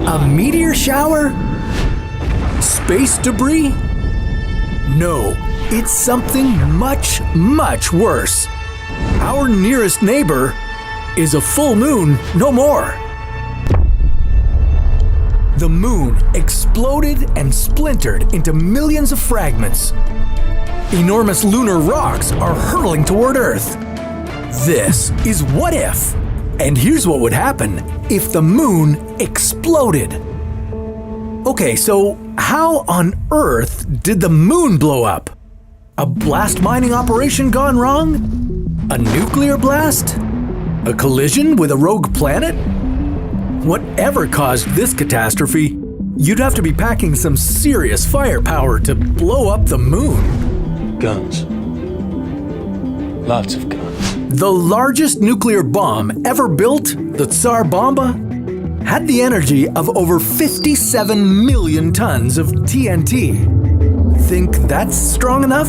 A meteor shower? Space debris? No, it's something much, much worse. Our nearest neighbor is a full moon no more. The moon exploded and splintered into millions of fragments. Enormous lunar rocks are hurtling toward Earth. This is what if. And here's what would happen if the moon exploded. Okay, so how on earth did the moon blow up? A blast mining operation gone wrong? A nuclear blast? A collision with a rogue planet? Whatever caused this catastrophe, you'd have to be packing some serious firepower to blow up the moon. Guns. Lots of guns. The largest nuclear bomb ever built, the Tsar Bomba, had the energy of over 57 million tons of TNT. Think that's strong enough?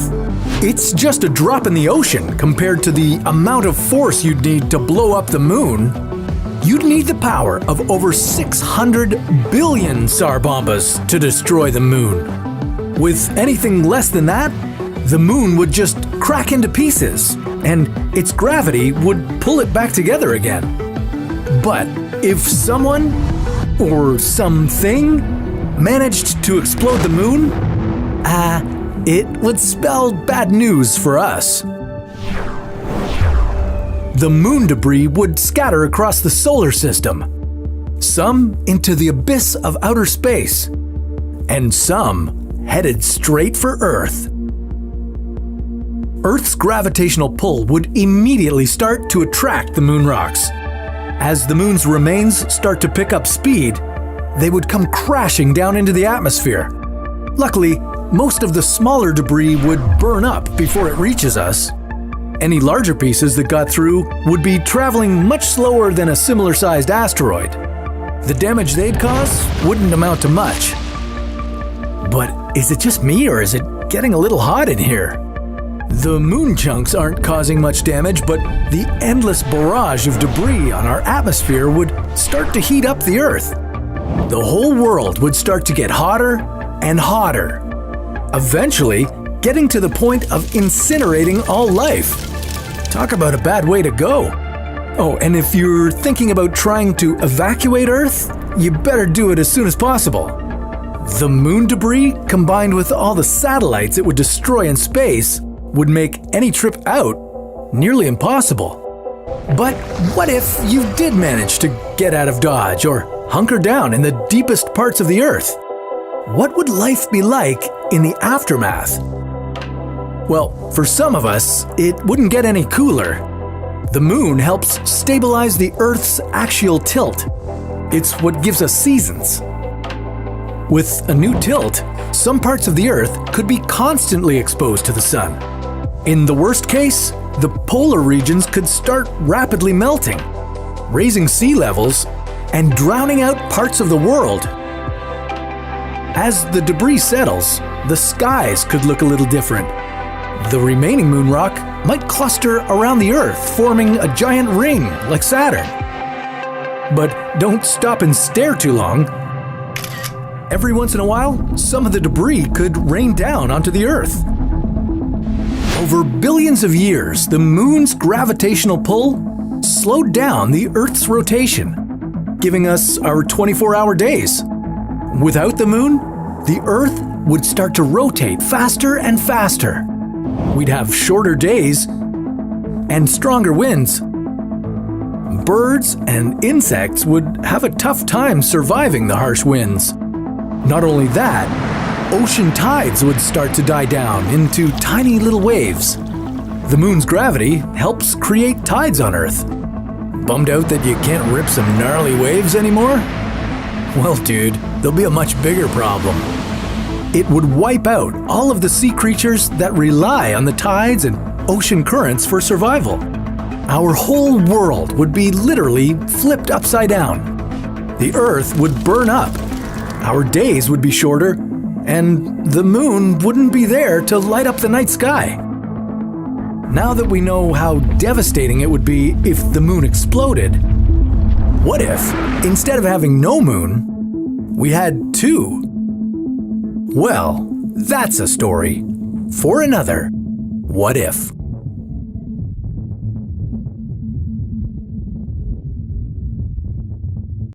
It's just a drop in the ocean compared to the amount of force you'd need to blow up the moon. You'd need the power of over 600 billion Tsar Bombas to destroy the moon. With anything less than that, the moon would just crack into pieces, and its gravity would pull it back together again. But if someone, or something, managed to explode the moon, it would spell bad news for us. The moon debris would scatter across the solar system, some into the abyss of outer space, and some headed straight for Earth. Earth's gravitational pull would immediately start to attract the moon rocks. As the moon's remains start to pick up speed, they would come crashing down into the atmosphere. Luckily, most of the smaller debris would burn up before it reaches us. Any larger pieces that got through would be traveling much slower than a similar-sized asteroid. The damage they'd cause wouldn't amount to much. But is it just me, or is it getting a little hot in here? The moon chunks aren't causing much damage, but the endless barrage of debris on our atmosphere would start to heat up the Earth. The whole world would start to get hotter and hotter, eventually getting to the point of incinerating all life. Talk about a bad way to go. Oh, and if you're thinking about trying to evacuate Earth, you better do it as soon as possible. The moon debris, combined with all the satellites it would destroy in space, would make any trip out nearly impossible. But what if you did manage to get out of Dodge or hunker down in the deepest parts of the Earth? What would life be like in the aftermath? Well, for some of us, it wouldn't get any cooler. The moon helps stabilize the Earth's axial tilt. It's what gives us seasons. With a new tilt, some parts of the Earth could be constantly exposed to the sun. In the worst case, the polar regions could start rapidly melting, raising sea levels, and drowning out parts of the world. As the debris settles, the skies could look a little different. The remaining moon rock might cluster around the Earth, forming a giant ring like Saturn. But don't stop and stare too long. Every once in a while, some of the debris could rain down onto the Earth. Over billions of years, the moon's gravitational pull slowed down the Earth's rotation, giving us our 24-hour days. Without the moon, the Earth would start to rotate faster and faster. We'd have shorter days and stronger winds. Birds and insects would have a tough time surviving the harsh winds. Not only that, ocean tides would start to die down into tiny little waves. The moon's gravity helps create tides on Earth. Bummed out that you can't rip some gnarly waves anymore? Well, dude, there'll be a much bigger problem. It would wipe out all of the sea creatures that rely on the tides and ocean currents for survival. Our whole world would be literally flipped upside down. The Earth would burn up. Our days would be shorter, and the moon wouldn't be there to light up the night sky. Now that we know how devastating it would be if the moon exploded, what if, instead of having no moon, We had two. Well, that's a story for another What If.